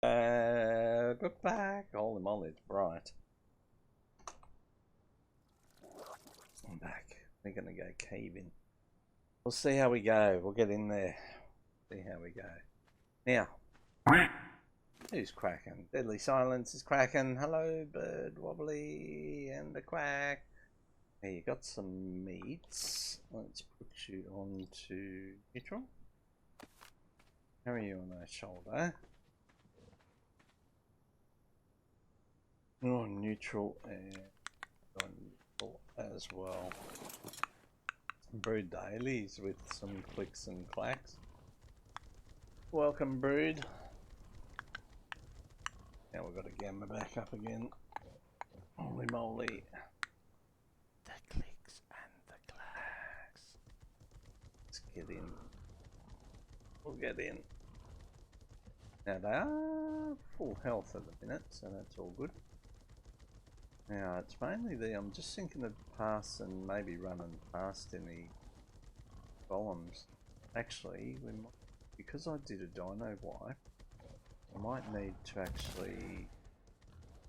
Look back. Holy moly, it's bright. I'm back. We're gonna go caving. We'll see how we go. We'll get in there. See how we go. Now, who's cracking? Deadly Silence is cracking. Hello, Bird Wobbly and the Quack. Hey, you got some meats. Let's put you on to neutral. How are you on that shoulder? You're on neutral and on neutral as well. Brood dailies with some clicks and clacks. Welcome, Brood. Now we've got to gamma back up again. Holy moly. The clicks and the clacks. Let's get in. We'll get in. Now they are full health at the minute, so that's all good. Now it's mainly I'm just thinking of passing, maybe running past any golems. Actually, because I did a dino wipe, I might need to actually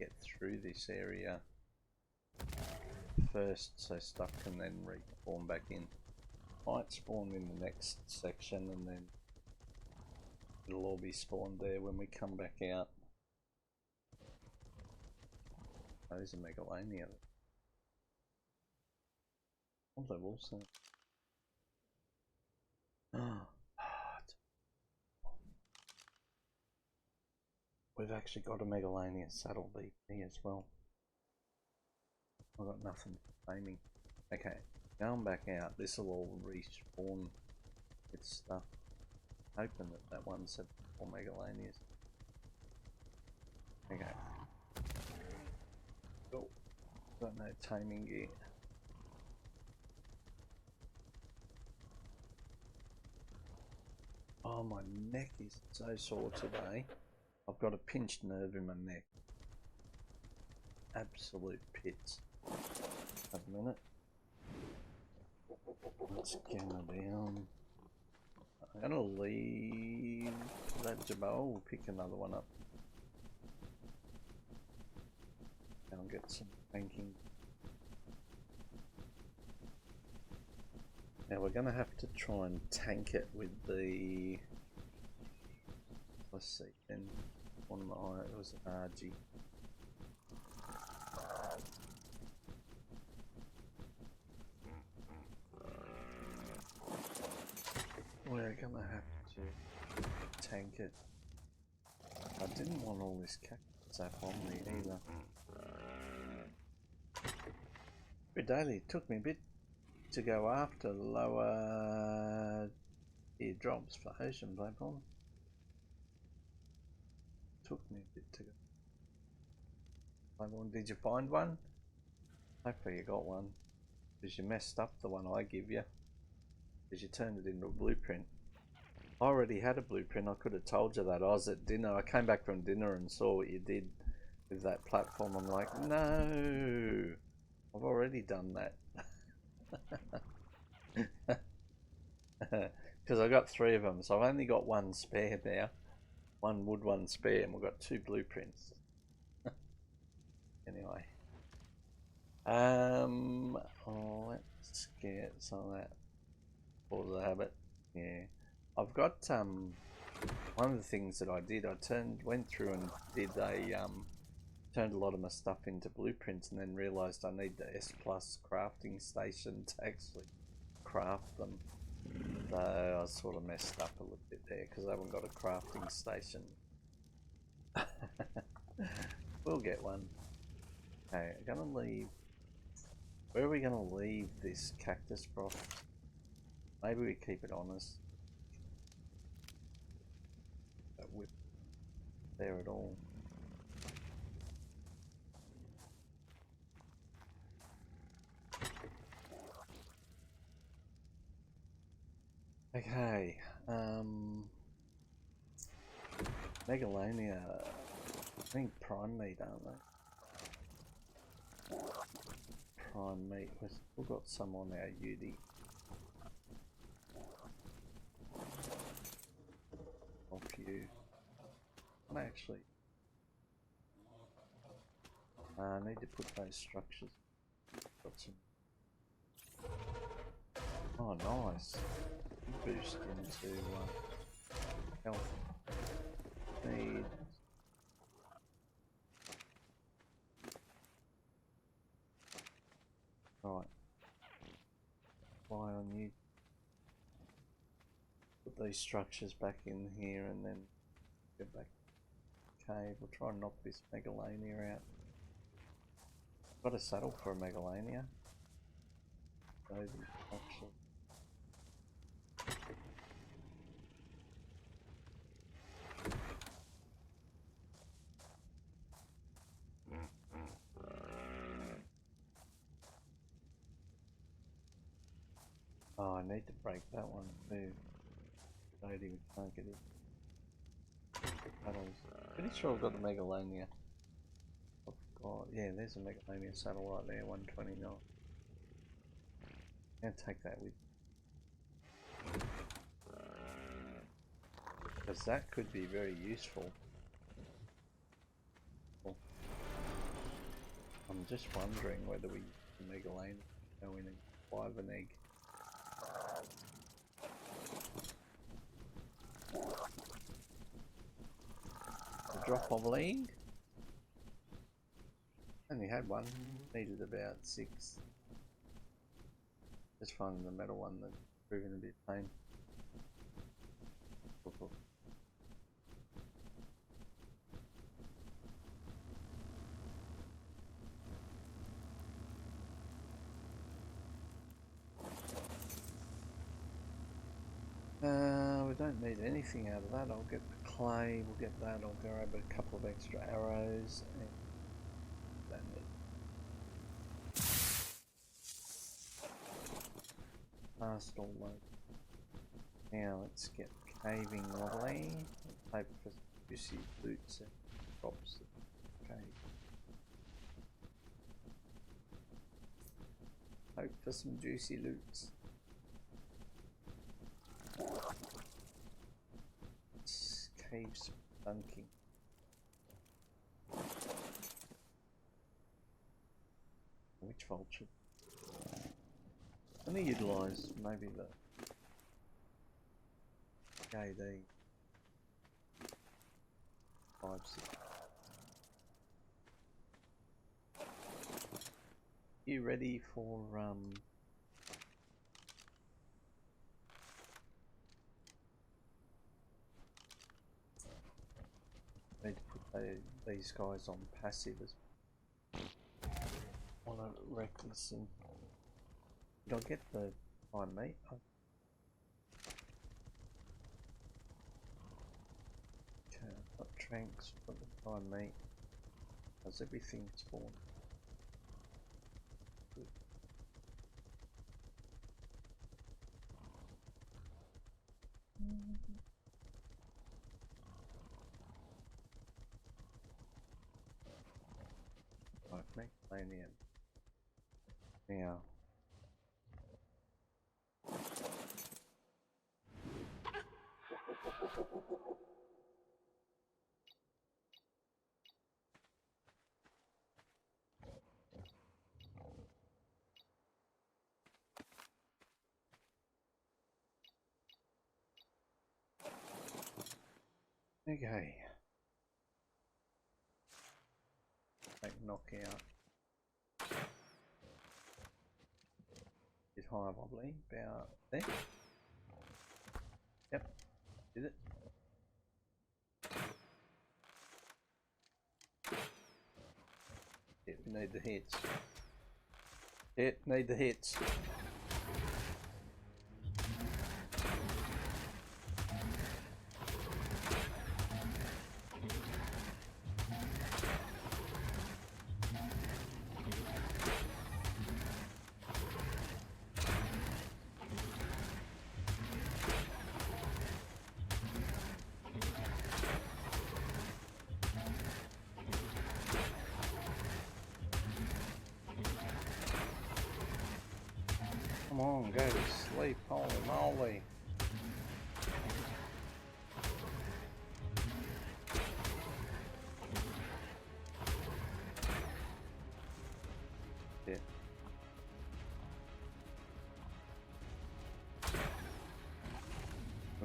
get through this area first so stuff can then respawn back in. Might spawn in the next section and then it'll all be spawned there when we come back out. Those are Megalania. What levels? We've actually got a Megalania saddle BP as well. I've got nothing for aiming. Okay, going back out, this will all respawn with stuff. Hoping that one said 4 Megalanias. Okay. Oh, got no taming gear. Oh, my neck is so sore today. I've got a pinched nerve in my neck. Absolute pits. Wait a minute. Let's gamma down. I'm gonna leave that Jabal. We'll pick another one up. And I'll get some tanking. Now we're gonna have to try and tank it with the. Let's see. Then on my it was an RG. We're gonna have to tank it. I didn't want all this cactus up on me either. But daily, it took me a bit to go after lower tier drops for ocean platform. Took me a bit to go. Did you find one? Hopefully you got one. Because you messed up the one I give you. Because you turned it into a blueprint. I already had a blueprint. I could have told you that. I was at dinner. I came back from dinner and saw what you did with that platform. I'm like, no, I've already done that. Because I got 3 of them, so I've only got 1 spare now. 1 wood, 1 spare, and we've got 2 blueprints. Anyway, let's get some of that for the habit. Yeah, I've got one of the things that I did. I went through and did turned a lot of my stuff into blueprints, and then realised I need the S Plus crafting station to actually craft them. So I sort of messed up a little bit there because I haven't got a crafting station. We'll get one. Okay, I'm gonna leave. Where are we gonna leave this cactus broth? Maybe we keep it honest. That whip there at all. Okay, Megalania, I think prime meat, aren't they? Prime meat, we've still got some on our UD. Off you. can't actually. I need to put those structures. Got some. Oh, nice. Boost into health. Need. Right. Fly on you. Put these structures back in here and then go back to the cave. We'll try and knock this Megalania out. Got a saddle for a Megalania. Actually. Oh, I need to break that one too. Lady, we can't get it. Pretty sure I've got the Megalania. Oh god, yeah, there's a Megalania saddle right there, 129. I'll take that with. Because that could be very useful. I'm just wondering whether we use the Megalania go in and buy an egg. A drop of lead. Only had one, needed about 6. Just finding the metal one that's proving a bit pain. We don't need anything out of that. I'll get the clay, we'll get that, I'll grab a couple of extra arrows and then past all those. Now let's get caving lovely. Hope for juicy boots and drops. Okay. Hope for some juicy loots. Caves dunking. Which vulture? I'm gonna utilise maybe the KD 5, 6. You ready for need to put these guys on passive as want to wreck this and did I get the time mate? Okay, I've got tranks, got the time mate. How's everything spawn? Good. Right, make Lanian. Now. Okay. Take knockout. Bit high wobbly, about there. Yep, did it. Yeah, we need the hits. Yeah, need the hits. Come on, go to sleep, holy moly.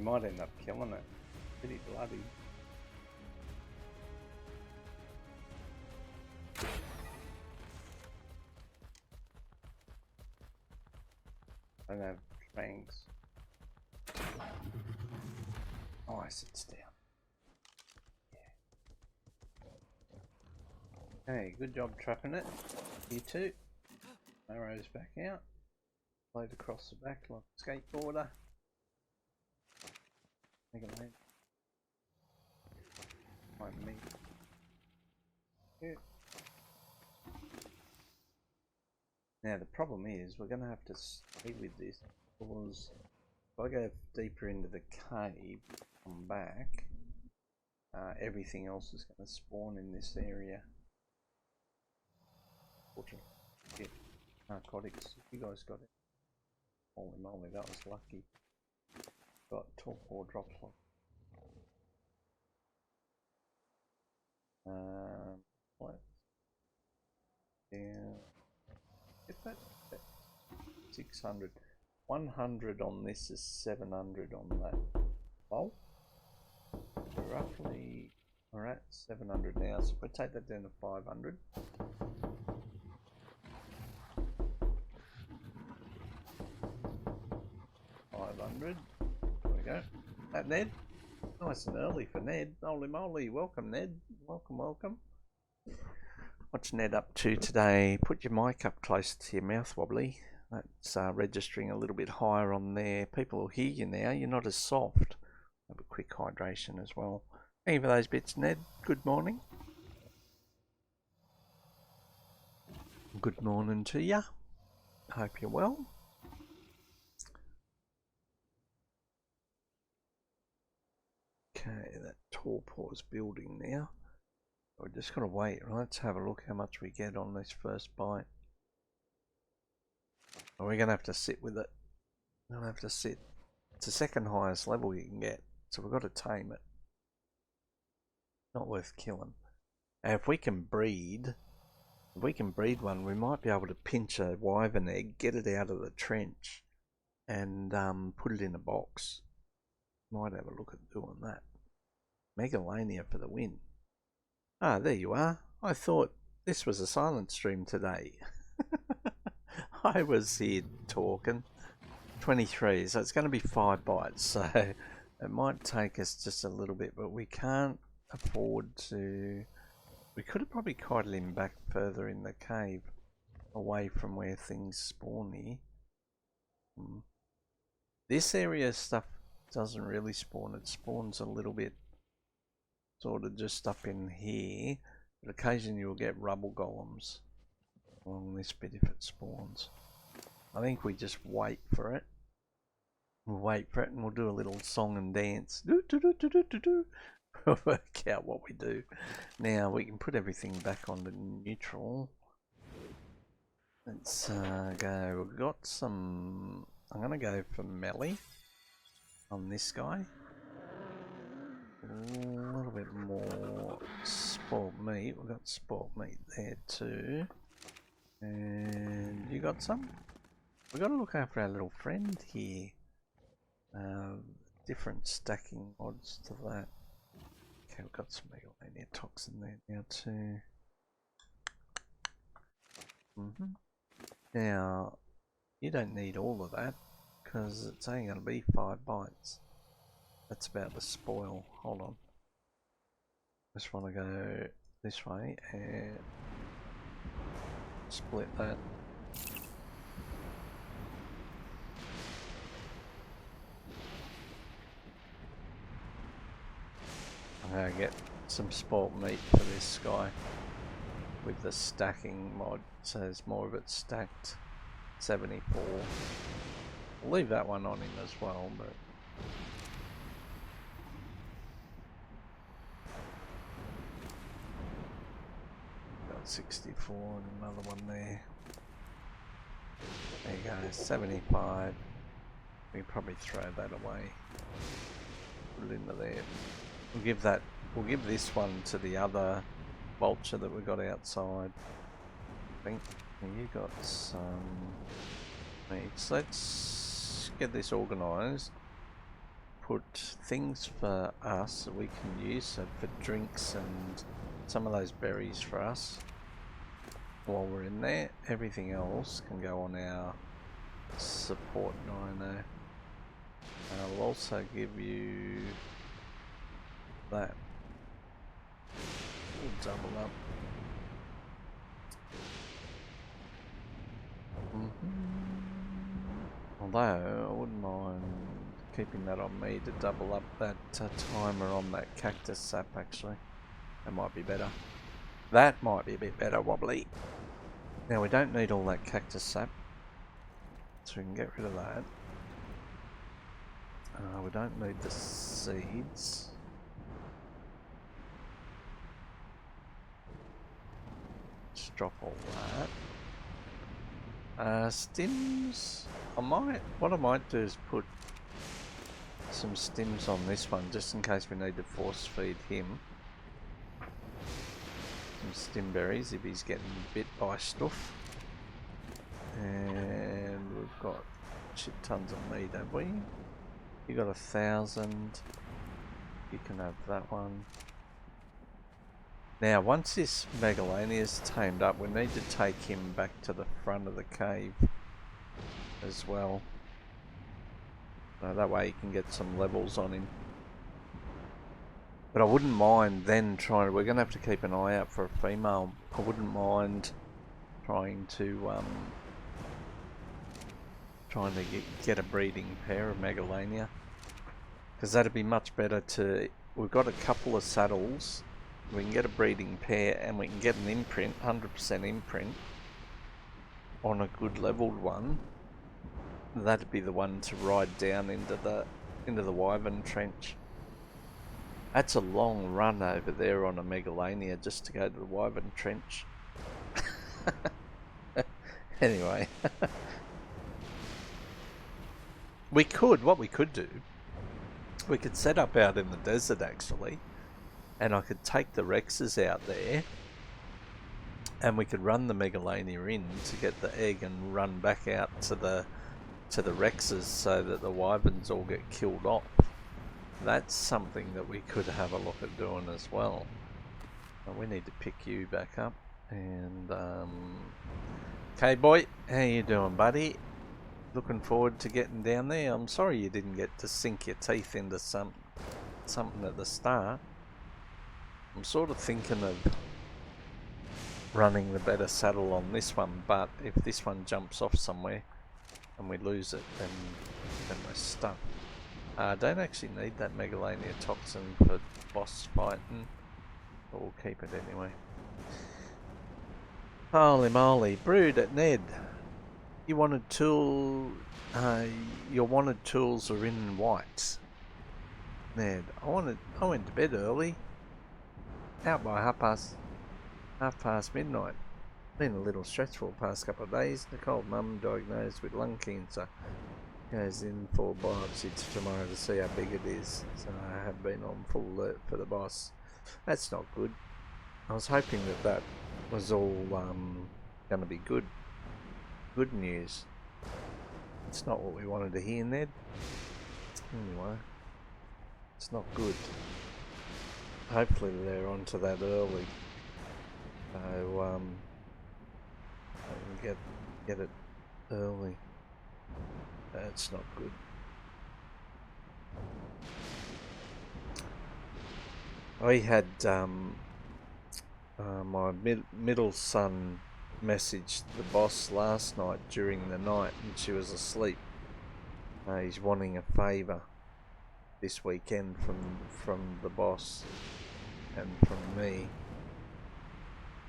We might end up killing it. Pretty bloody. I don't have fangs. Nice, it's down. Yeah. Hey, good job trapping it. You too. Arrows back out. Load across the back like a skateboarder. Make a land. Like me. Yeah. Now the problem is we're going to have to stay with this because if I go deeper into the cave, come back, everything else is going to spawn in this area. Get narcotics. You guys got it. Holy moly, that was lucky. Got torpor drops on. What? Yeah. Get that. 600. 100 on this is 700 on that. Well, roughly we're at 700 now, so if we take that down to 500. There we go. That Ned. Nice and early for Ned. Holy moly. Welcome, Ned. Welcome, welcome. What's Ned up to today? Put your mic up close to your mouth, Wobbly. That's registering a little bit higher on there. People will hear you now. You're not as soft. Have a quick hydration as well. Thank you for those bits, Ned. Good morning. Good morning to ya. Hope you're well. Okay, that torpor's building now. We're just going to wait, right? Let's have a look how much we get on this first bite. Are we going to have to sit with it? We're going to have to sit. It's the second highest level you can get, so we've got to tame it. Not worth killing. And if we can breed one, we might be able to pinch a wyvern egg, get it out of the trench, and put it in a box. Might have a look at doing that. Megalania for the win. Ah, there you are. I thought this was a silent stream today. I was here talking. 23, so it's going to be 5 bites, so it might take us just a little bit, but we can't afford to... We could have probably kited him back further in the cave, away from where things spawn here. This area stuff doesn't really spawn, it spawns a little bit sort of just up in here, but occasionally you'll get rubble golems along this bit if it spawns. I think we just wait for it. We'll wait for it and we'll do a little song and dance. Do, do, do, do, do, do, do. We'll work out what we do. Now we can put everything back onto neutral. Let's go. We've got some... I'm going to go for melee on this guy. A little bit more sport meat. We've got sport meat there too. And you got some? We've got to look after our little friend here. Different stacking mods to that. Okay, we've got some megalania toxin there now too. Now, you don't need all of that because it's only going to be 5 bites. That's about to spoil. Hold on. Just want to go this way and split that. I'm going to get some sport meat for this guy with the stacking mod, so there's more of it stacked. 74. We'll leave that one on him as well, but got 64 and another one there. There you go, 75. We can probably throw that away. Put it into there. We'll give this one to the other vulture that we got outside. I think you got some meat. So let's get this organised. put things for us that we can use, so for drinks and some of those berries for us while we're in there. Everything else can go on our support Nino. And I'll also give you that. We'll double up. Although I wouldn't mind keeping that on me to double up that timer on that cactus sap actually. That might be better. That might be a bit better, Wobbly. Now we don't need all that cactus sap, so we can get rid of that. We don't need the seeds. Just drop all that. Stims. What I might do is put some stims on this one, just in case we need to force feed him some stim berries if he's getting bit by stuff. And we've got shit tons of meat, have we? You got 1,000. You can have that one. Now, once this Megalania is tamed up, we need to take him back to the front of the cave as well. That way you can get some levels on him. But I wouldn't mind then trying, we're going to have to keep an eye out for a female. I wouldn't mind trying to get a breeding pair of Megalania. Because that'd be much better to, we've got a couple of saddles, we can get a breeding pair and we can get an imprint, 100% imprint on a good leveled one. That'd be the one to ride down into the Wyvern Trench. That's a long run over there on a Megalania just to go to the Wyvern Trench. Anyway. What we could do, we could set up out in the desert actually, and I could take the Rexes out there, and we could run the Megalania in to get the egg and run back out to the Rexes so that the Wyverns all get killed off. That's something that we could have a look at doing as well. We need to pick you back up. And okay, boy, how you doing, buddy? Looking forward to getting down there. I'm sorry you didn't get to sink your teeth into something at the start. I'm sort of thinking of running the better saddle on this one, but if this one jumps off somewhere and we lose it, then we're stuck. I don't actually need that Megalania toxin for boss fighting, but we'll keep it anyway. Holy moly, brood at Ned. You wanted your wanted tools are in white. Ned, I went to bed early. Out by half past midnight. Been a little stressful past couple of days. Nicole mum diagnosed with lung cancer. Goes in for biopsy tomorrow to see how big it is. So I have been on full alert for the boss. That's not good. I was hoping that was all going to be good. Good news. It's not what we wanted to hear, Ned. Anyway, it's not good. Hopefully they're onto that early. So I can get it early. That's not good. I had my middle son messaged the boss last night during the night, and she was asleep. He's wanting a favour this weekend from the boss and from me.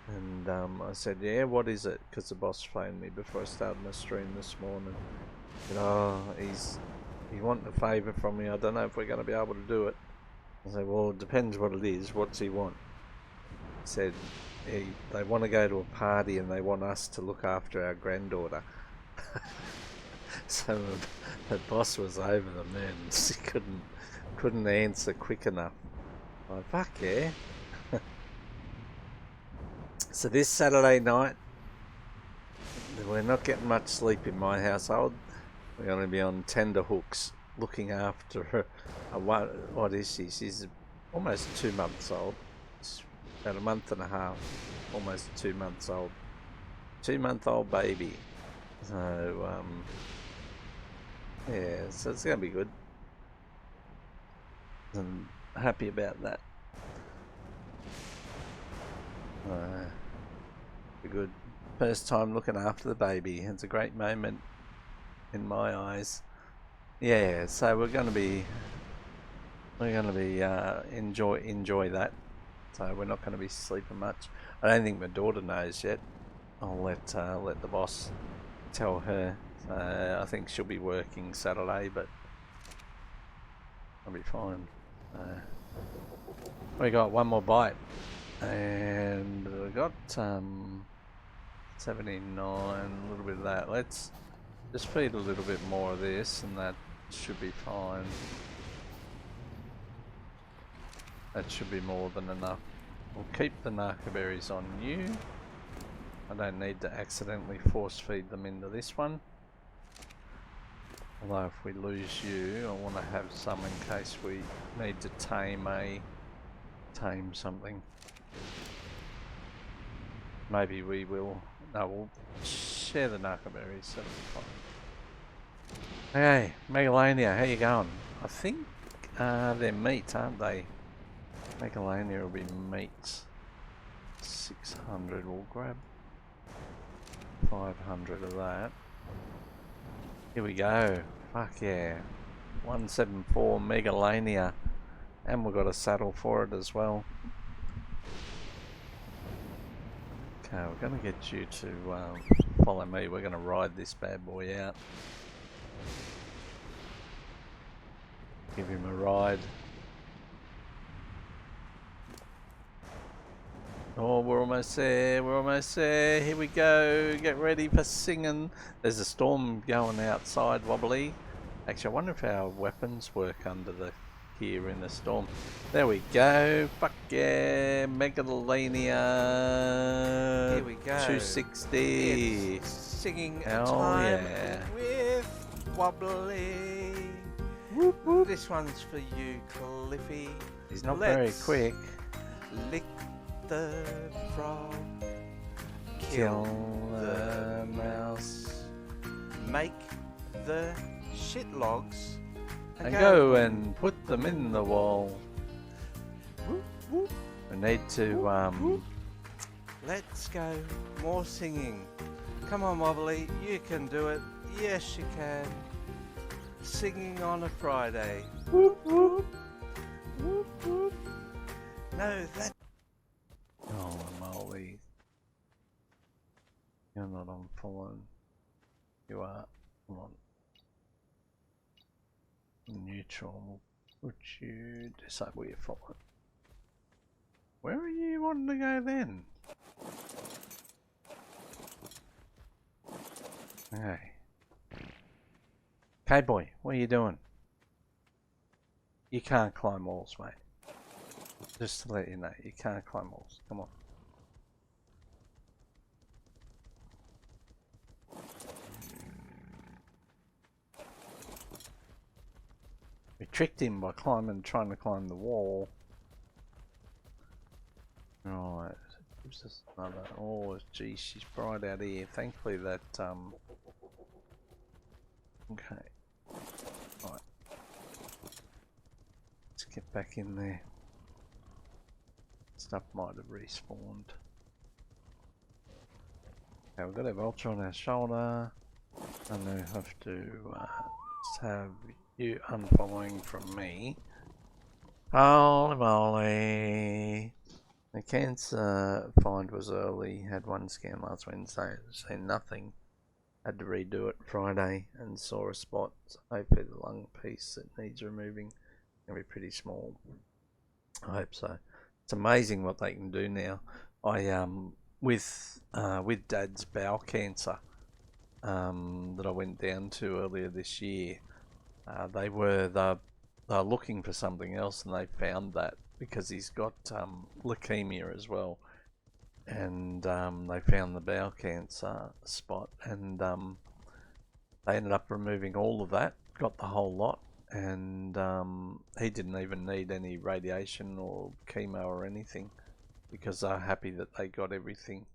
And I said, yeah, what is it? Because the boss phoned me before I started my stream this morning. He said, oh, he wanted a favour from me. I don't know if we're going to be able to do it. I said, well, it depends what it is. What's he want? He said, they want to go to a party and they want us to look after our granddaughter. So the boss was over the moon. She couldn't answer quick enough. I'm like, fuck yeah. So this Saturday night, we're not getting much sleep in my household. We're going to be on tender hooks looking after her. What is she? She's almost 2 months old. She's about a month and a half, almost 2 months old. 2-month-old baby. So yeah, so it's gonna be good. I'm happy about that. Be good. First time looking after the baby. It's a great moment in my eyes. Yeah, so we're gonna be enjoy that. So we're not gonna be sleeping much. I don't think my daughter knows yet. I'll let the boss tell her. I think she'll be working Saturday, but I'll be fine. We got one more bite, and we got 79, a little bit of that. Let's just feed a little bit more of this, and that should be fine. That should be more than enough. We'll keep the narco berries on you. I don't need to accidentally force feed them into this one. Although if we lose you, I want to have some in case we need to tame something. Maybe we will. No, we'll share the narco berries. That'll be fine. Hey, Megalania, how you going? I think they're meat, aren't they? Megalania will be meat. 600. We'll grab 500 of that. Here we go. Fuck yeah. 174 Megalania. And we've got a saddle for it as well. Okay, we're going to get you to follow me. We're going to ride this bad boy out. Give him a ride. Oh, we're almost there, we're almost there. Here we go, get ready for singing. There's a storm going outside, wobbly. Actually, I wonder if our weapons work under here in the storm. There we go, fuck yeah, Megalania. Here we go. 260. It's singing Hell time yeah. with Wobbly. Whoop, whoop. This one's for you, Cliffy. He's not very quick. Lick the frog, Kill the mouse. make the shit logs, And go and put them in the wall. whoop, whoop. We need to Whoop. Let's go. More singing. Come on, Wobbly. You can do it. Yes, you can. Singing on a Friday. whoop whoop. Whoop, whoop. No, that. Oh moly. You're not on following. You are. Come on. Neutral. We'll put you disable your following. Where are you wanting to go then? Hey. K-boy, what are you doing? You can't climb walls, mate. Just to let you know, you can't climb walls. Come on. We tricked him by trying to climb the wall. Right, gives us another. Oh, geez, she's bright out here. Thankfully, that okay. Right. Let's get back in there. Stuff might have respawned. Okay, we've got our vulture on our shoulder, and we have to just have you unfollowing from me. Holy moly! The cancer find was early. Had one scan last Wednesday. Seen nothing. Had to redo it Friday and saw a spot. So hopefully the lung piece that needs removing can be pretty small. I hope so. It's amazing what they can do now. I with Dad's bowel cancer that I went down to earlier this year. They were looking for something else, and they found that because he's got leukemia as well, and they found the bowel cancer spot, and they ended up removing all of that, got the whole lot, and he didn't even need any radiation or chemo or anything because they're happy that they got everything.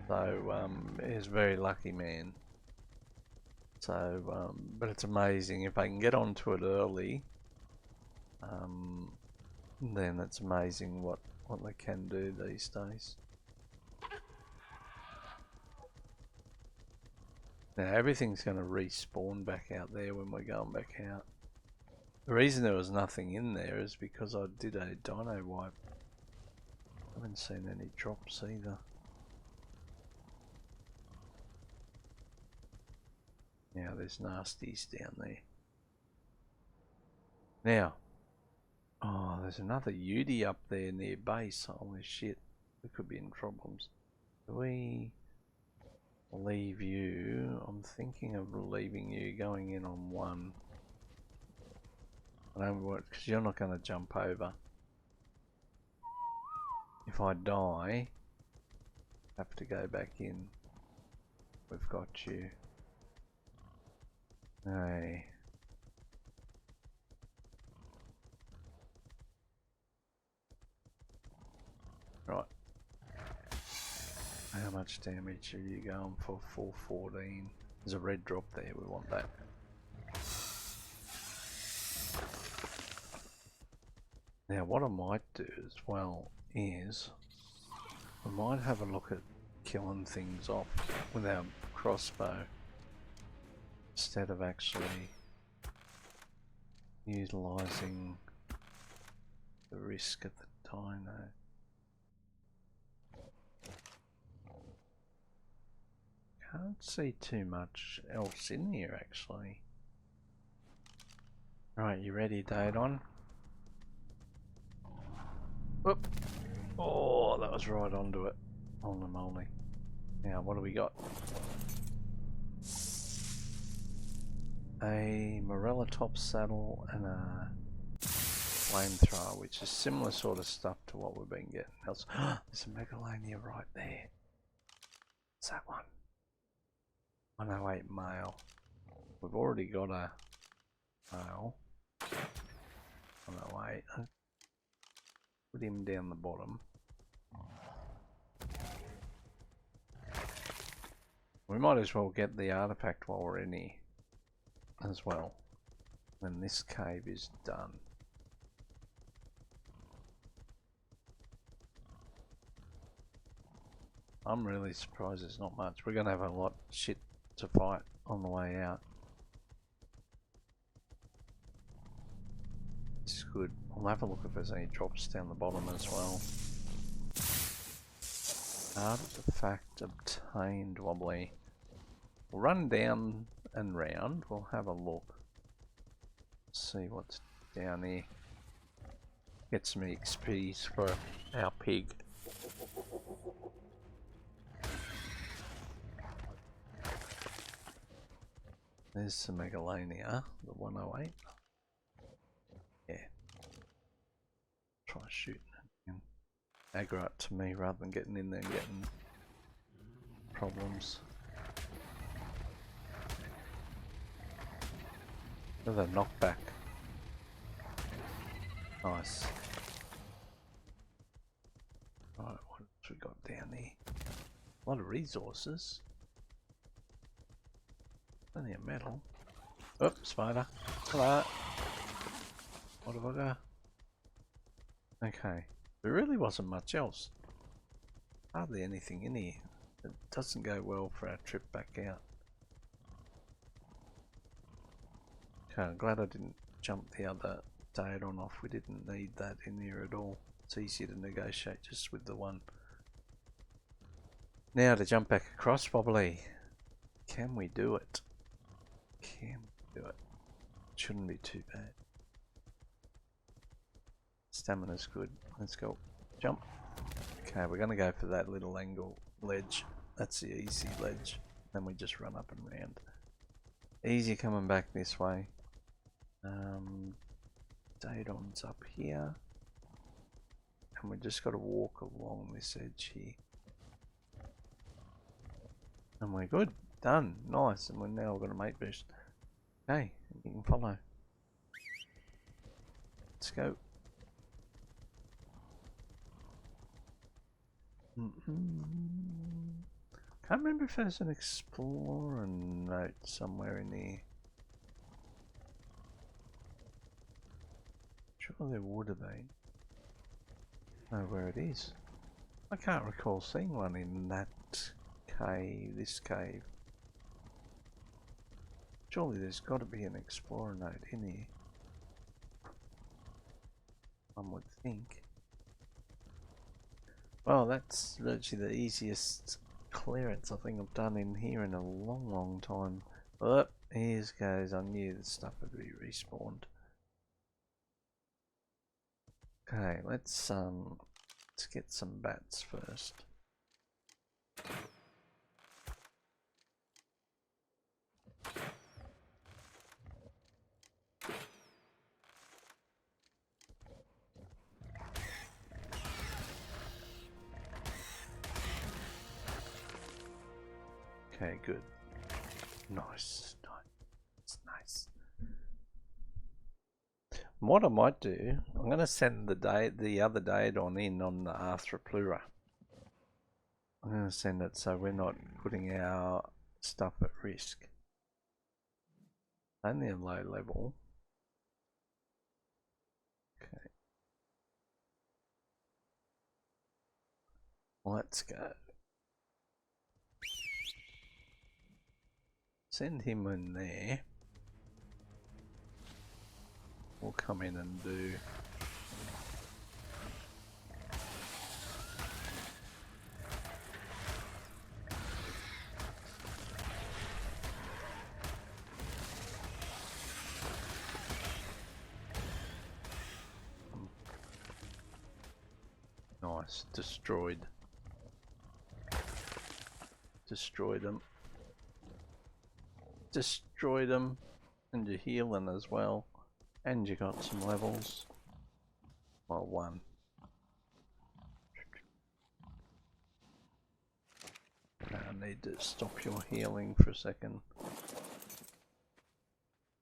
So he's a very lucky man. So, but it's amazing if they can get onto it early. Then it's amazing what they can do these days. Now everything's going to respawn back out there when we're going back out. The reason there was nothing in there is because I did a dino wipe. I haven't seen any drops either. Now there's nasties down there. Now, oh, there's another Udi up there near base. Holy shit, we could be in problems. Do we leave you? I'm thinking of leaving you, going in on one. I don't want, because you're not going to jump over. If I die, I have to go back in. We've got you. Hey. Right. How much damage are you going for? 414. There's a red drop there, we want that. Now what I might do as well is, I might have a look at killing things off with our crossbow instead of actually utilising the risk of the dino. Can't see too much else in here actually. Right, you ready, Dadon? Whoop! Oh, that was right onto it. Holy moly. Now, what do we got? A Morella top saddle and a flamethrower, which is similar sort of stuff to what we've been getting. There's a Megalania right there. What's that one? 108 male. We've already got a male. 108. Put him down the bottom. We might as well get the artifact while we're in here as well. When this cave is done. I'm really surprised there's not much. We're going to have a lot of shit to fight on the way out. This is good. I'll have a look if there's any drops down the bottom as well. Artifact obtained, wobbly. We'll run down and round. We'll have a look. See what's down here. Get some XPs for our pig. There's some Megalania, the 108. Yeah. Try shooting it. Aggro it to me rather than getting in there and getting problems. Another knockback. Nice. Right, what else we got down there? A lot of resources. Plenty of metal. Oh, spider. Hello. What have I got? Okay. There really wasn't much else. Hardly anything in here. It doesn't go well for our trip back out. Okay, I'm glad I didn't jump the other Daedon off. We didn't need that in here at all. It's easier to negotiate just with the one. Now to jump back across, probably. Can we do it? Can we do it? Shouldn't be too bad. Stamina's good. Let's go. Jump. Okay, we're going to go for that little angle ledge. That's the easy ledge. Then we just run up and round. Easy coming back this way. Daedon's up here. And we just got to walk along this edge here. And we're good. Done. Nice. And we're now going to mate boost. Okay, you can follow. Let's go. Can't remember if there's an explorer note somewhere in here. Sure there would have been. Know where it is. I can't recall seeing one in that cave, this cave. Surely there's got to be an explorer note in here. One would think. Well, that's virtually the easiest clearance I think I've done in here in a long time. Oh, here goes. I knew the stuff would be respawned. Okay, let's get some bats first. Okay, good. Nice. It's nice. What I might do, I'm going to send the other Daedon in on the Arthroplura. I'm going to send it so we're not putting our stuff at risk. Only a low level. Okay. Let's go. Send him in there. We'll come in and do nice. Destroyed them. Destroyed them. And you're healing as well. And you got some levels. Well, one. I need to stop your healing for a second.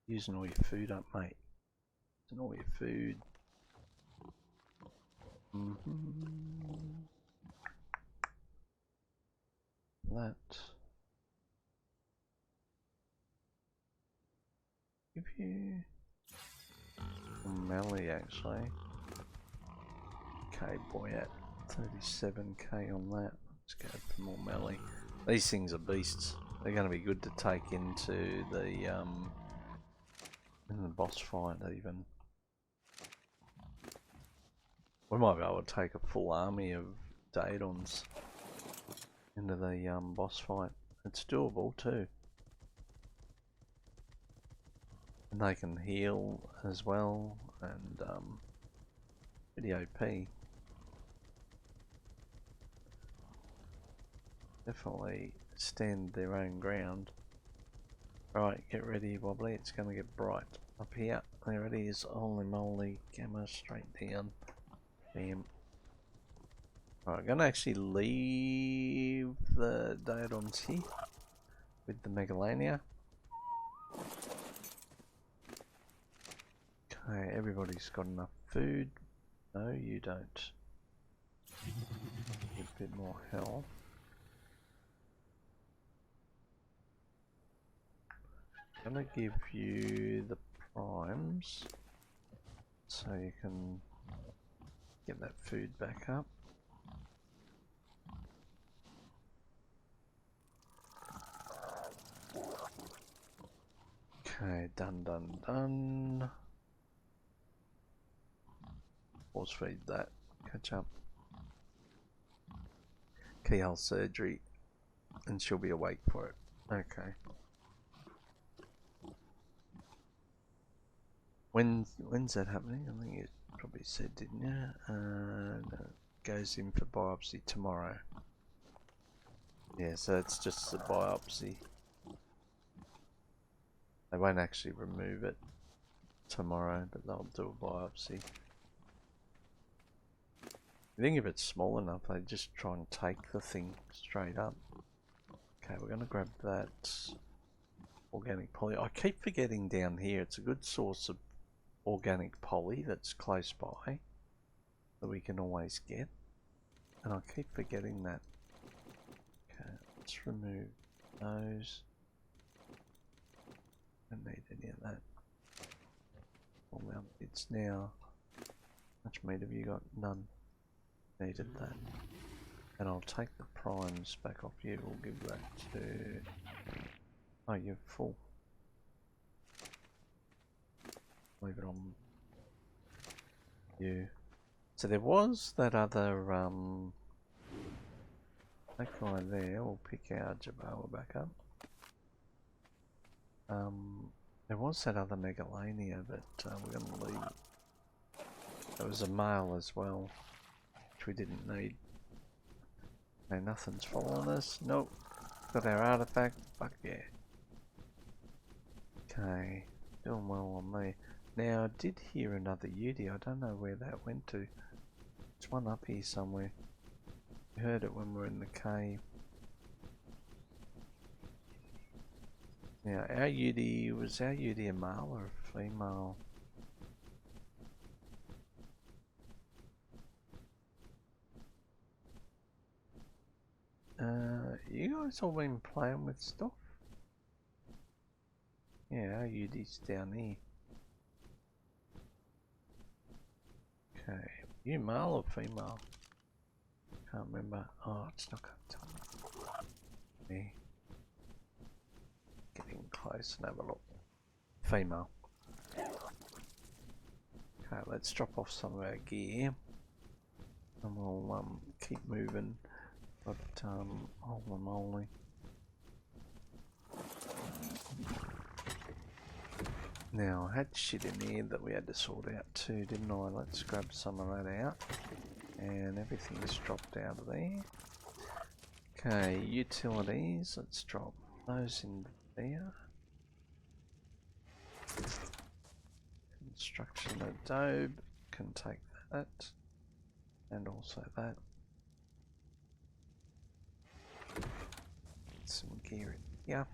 Using all your food up, mate. Using all your food. That. Give you melee actually. Okay, boy, at 37k on that. Let's go for more melee. These things are beasts. They're going to be good to take into the in the boss fight even. We might be able to take a full army of Daedons into the boss fight. It's doable too. And they can heal as well, and pretty OP. Definitely stand their own ground. Right, get ready, Wobbly. It's going to get bright up here. There it is. Holy moly, gamma straight down. Bam. Alright, I'm going to actually leave the Daedons here with the Megalania. Okay, everybody's got enough food. No, you don't. Need a bit more health. I'm gonna give you the primes so you can get that food back up. Okay, done. Force feed that. Catch up. Keyhole surgery, and she'll be awake for it. Okay. When's that happening? I think you probably said, didn't you? No, goes in for biopsy tomorrow. Yeah, so it's just a biopsy. They won't actually remove it tomorrow, but they'll do a biopsy. I think if it's small enough, they just try and take the thing straight up. Okay, we're gonna grab that. organic poly. I keep forgetting down here it's a good source of organic poly that's close by that we can always get. And I keep forgetting that. Okay, let's remove those. Don't need any of that. Well, it's now. How much meat have you got? None. Needed that. And I'll take the primes back off you. We'll give that to. Oh, you're full. Leave it on you. So there was that other that guy there. We'll pick our Jaboa back up. There was that other Megalania, but we're going to leave. There was a male as well, which we didn't need. Okay, nothing's following us. Nope. Got our artifact. Fuck yeah. Okay, doing well on me. Now, I did hear another Udi. I don't know where that went to. There's one up here somewhere. We heard it when we were in the cave. Now, our Udi, was our Udi a male or a female? You guys all been playing with stuff? Yeah, our Udi's down here. Okay, you male or female? Can't remember. Oh, it's not going to tell me. Getting close and have a look. Female. Okay, let's drop off some of our gear. And we'll keep moving. But holy moly. Now I had shit in here that we had to sort out too, didn't I? Let's grab some of that out. And everything's dropped out of there. Okay, utilities, let's drop those in there. Construction adobe, can take that. And also that. Some gear in here.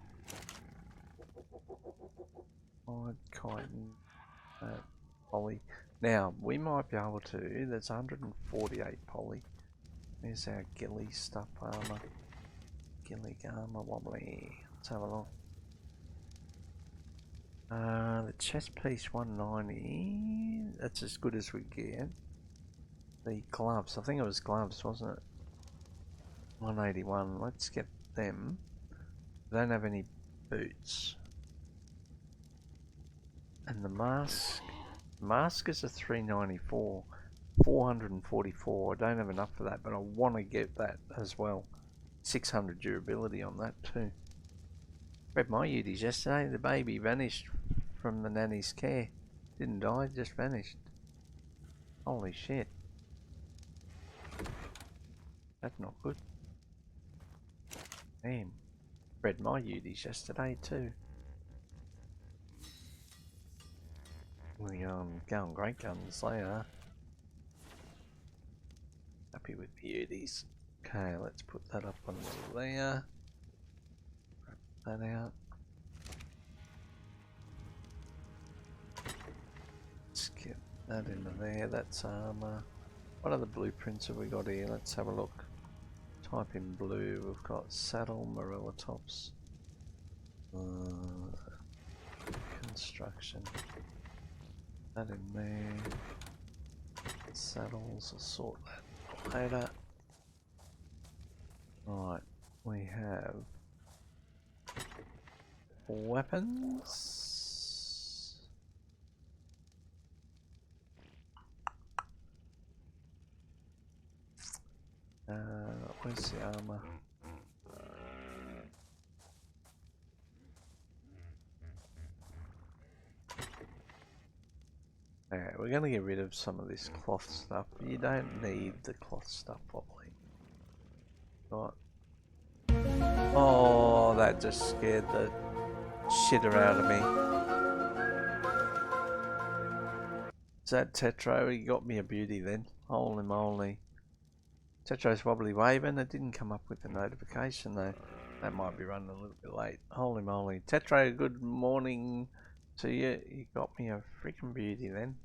Hide, chitin, poly. Now, we might be able to, there's 148 poly. There's our ghillie stuff armor. Ghillie armor wobbly. Let's have a look. The chest piece 190. That's as good as we get. The gloves, I think it was gloves, wasn't it? 181. Let's get them. Don't have any boots. And the mask is a 394, 444. I don't have enough for that, but I want to get that as well. 600 durability on that too. Read my Udis yesterday. The baby vanished from the nanny's care. Didn't die, just vanished. Holy shit. That's not good. Damn. Read my Udis yesterday too. We going great guns, they are. Happy with the Udis. Okay, let's put that up onto there. Grab that out. Let's get that into there, that's armor. What other blueprints have we got here? Let's have a look. Type in blue, we've got saddle, marilla tops. Construction. That in there. Saddles, I'll sort that later. Right, we have weapons. Where's the armor? Alright, we're gonna get rid of some of this cloth stuff. You don't need the cloth stuff probably. Right. Oh, that just scared the shitter out of me. Is that Tetro? He got me a beauty then. Holy moly. Tetro's wobbly waving. It didn't come up with a notification though. That might be running a little bit late. Holy moly. Tetro, good morning to you. You got me a freaking beauty then.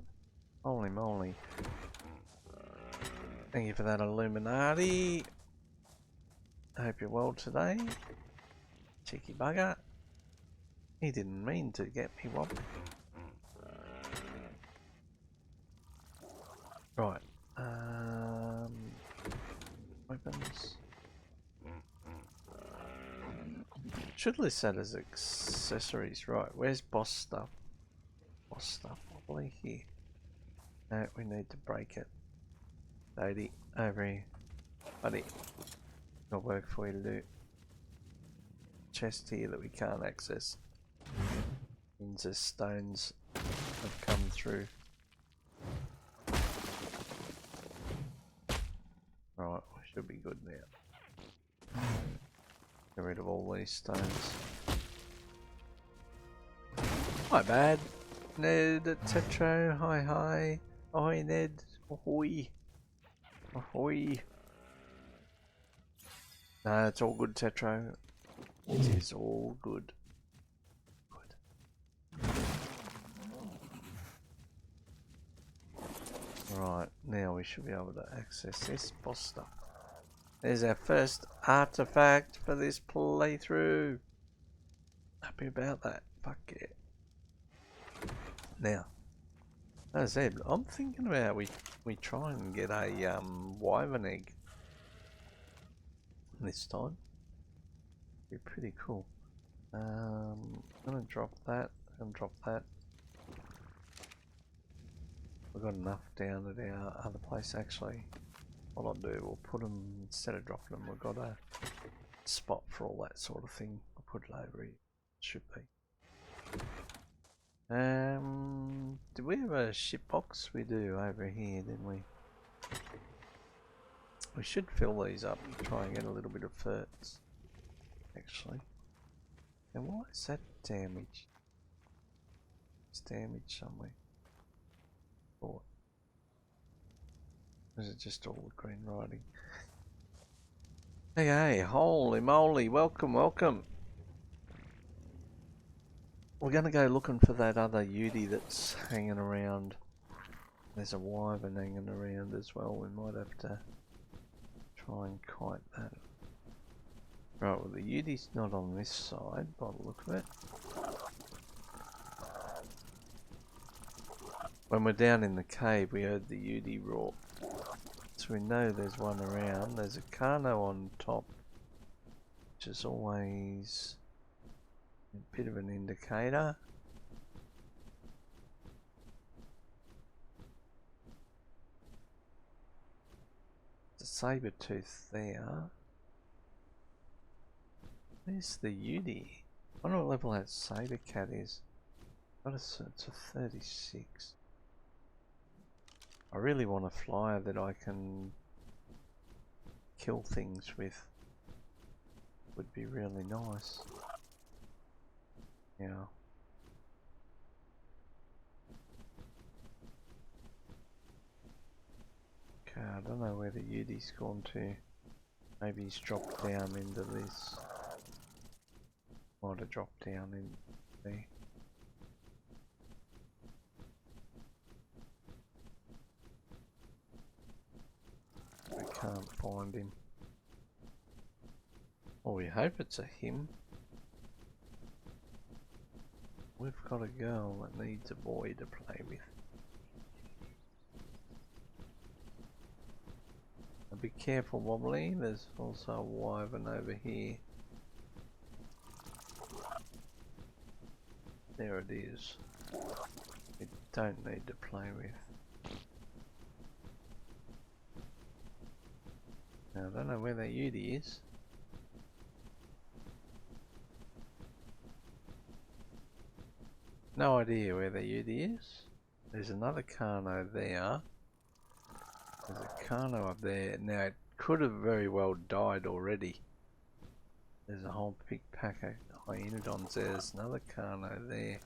Holy moly. Thank you for that, Illuminati. I hope you're well today. Cheeky bugger. He didn't mean to get me wobbly. Right. Weapons. Should list that as accessories. Right, where's boss stuff? Boss stuff, probably here. No, we need to break it. Lady, over here. Buddy. Got work for you to do. Chest here that we can't access. Means the stones have come through. Right, we should be good now. Get rid of all these stones. Hi, bad. Ned, Tetro, hi. Ahoy, Ned. Ahoy. Ahoy. No, it's all good, Tetro. It is all good. Right, now we should be able to access this boss stuff. There's our first artifact for this playthrough. Happy about that. Fuck yeah. Now, as I said, I'm thinking about we try and get a wyvern egg this time. Be pretty cool. I'm gonna drop that and drop that. We've got enough down at our other place actually. What I'll do, we'll put them, instead of dropping them, we've got a spot for all that sort of thing. I'll put it over here. Should be. Do we have a ship box? We do over here, didn't we? We should fill these up and try and get a little bit of ferts. Actually. And why is that damaged? It's damaged somewhere. Or is it just all the green writing? Hey, holy moly, welcome. We're going to go looking for that other Yudi that's hanging around. There's a wyvern hanging around as well. We might have to try and kite that. Right, well the Yudi's not on this side by the look of it. When we're down in the cave we heard the Yudi roar. So we know there's one around. There's a Carno on top, which is always a bit of an indicator. There's a saber tooth there. Where's the Yudi? I wonder what level that saber cat is. It's a 36. I really want a flyer that I can kill things with. Would be really nice. Yeah. Okay, I don't know where the Yudi's gone to. Maybe he's dropped down into this. Might have dropped down in there. I can't find him. Well, we hope it's a him. We've got a girl that needs a boy to play with. Now be careful, Wobbly. There's also a wyvern over here. There it is. We don't need to play with. Now, I don't know where that Yudi is. No idea where the Yudi is. There's another Carno there. There's a Carno up there. Now, it could have very well died already. There's a whole big pack of hyaenodons there. There's another Carno there.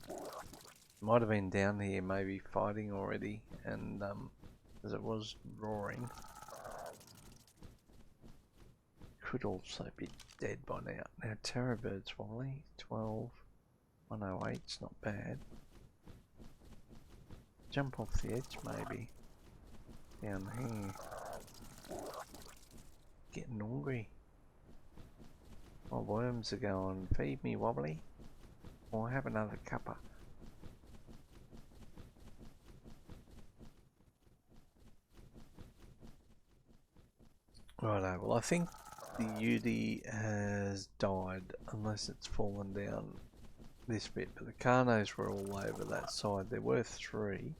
Might have been down here, maybe fighting already, and as it was roaring. could also be dead by now. Now terror birds, Wally, 12, 108's not bad. Jump off the edge maybe. Down here. Getting hungry. My worms are going, feed me Wobbly. Or have another cuppa. Righto, well I think the Udi has died unless it's fallen down this bit, but the Carnos were all over that side. There were 3.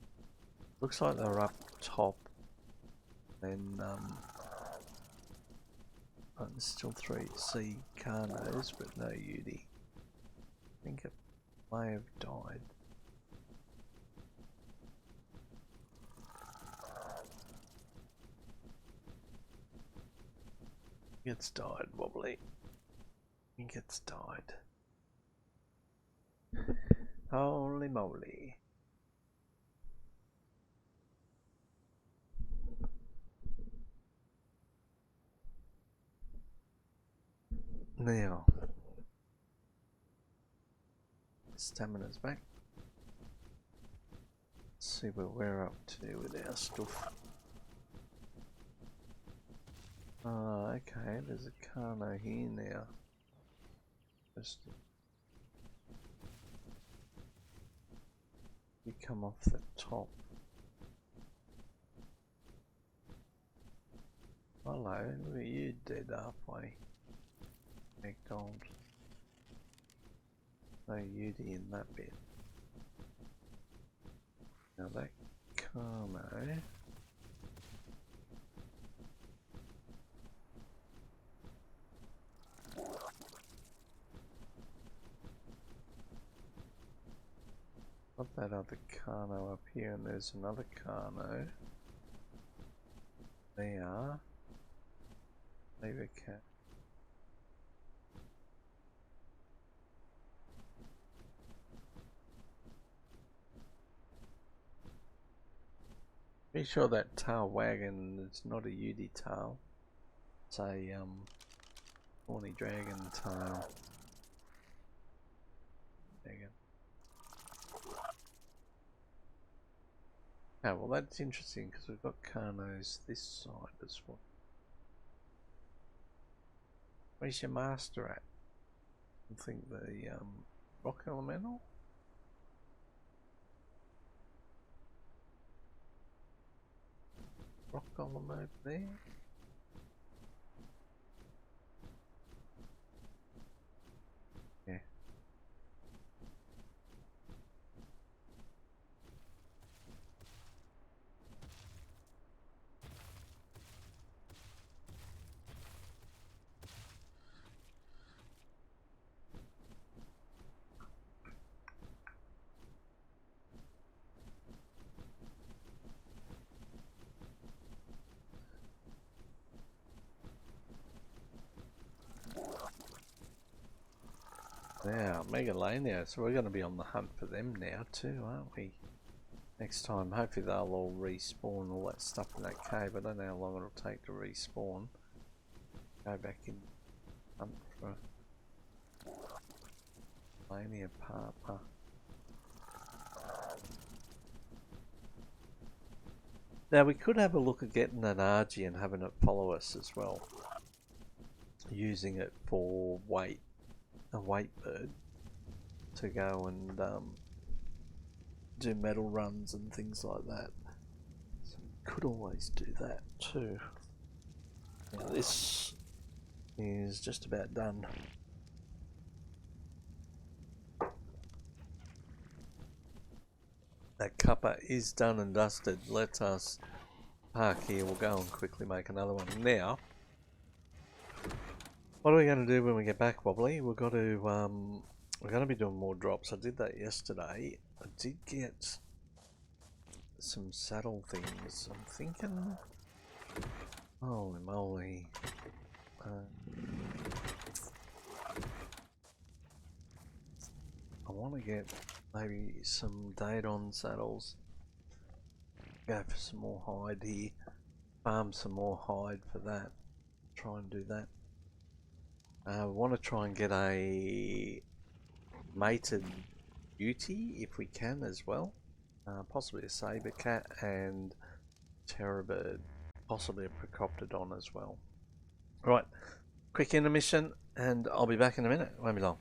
Looks like they were up top. And there's still 3 C Carnos, but no Udi. I think it may have died. It's died, Wobbly. I think it's died. Holy moly. Now, stamina's back. Let's see what we're up to with our stuff. Okay, there's a Carno here now. Just you come off the top. Hello, look at you dead halfway. Gold. No Udi in that bit. Now that Carno. Got that other Carno up here, and there's another Carno. There. Leave a cat. Pretty sure that tail wagon is not a Udi tail. It's a horny dragon tail. Dragon. Oh, well that's interesting because we've got Carnos this side as well. Where's your master at? I think the rock elemental? Rock element there? Yeah. Now, Mega Lania, so we're going to be on the hunt for them now too, aren't we? Next time, hopefully they'll all respawn all that stuff in that cave. I don't know how long it'll take to respawn. Go back in, hunt for Lania Papa. Now we could have a look at getting an Argy and having it follow us as well. Using it for weight. A weight bird to go and do metal runs and things like that. So we could always do that too. Now this is just about done. That cuppa is done and dusted. Let us park here. We'll go and quickly make another one. Now, what are we going to do when we get back, Wobbly? We're going to be doing more drops. I did that yesterday. I did get some saddle things. I'm thinking, holy moly. I want to get maybe some Daedon saddles. Go for some more hide here. Farm some more hide for that. Try and do that. We want to try and get a mated beauty if we can as well. Possibly a saber cat and terror bird. Possibly a Procoptodon as well. Right, quick intermission and I'll be back in a minute. Won't be long.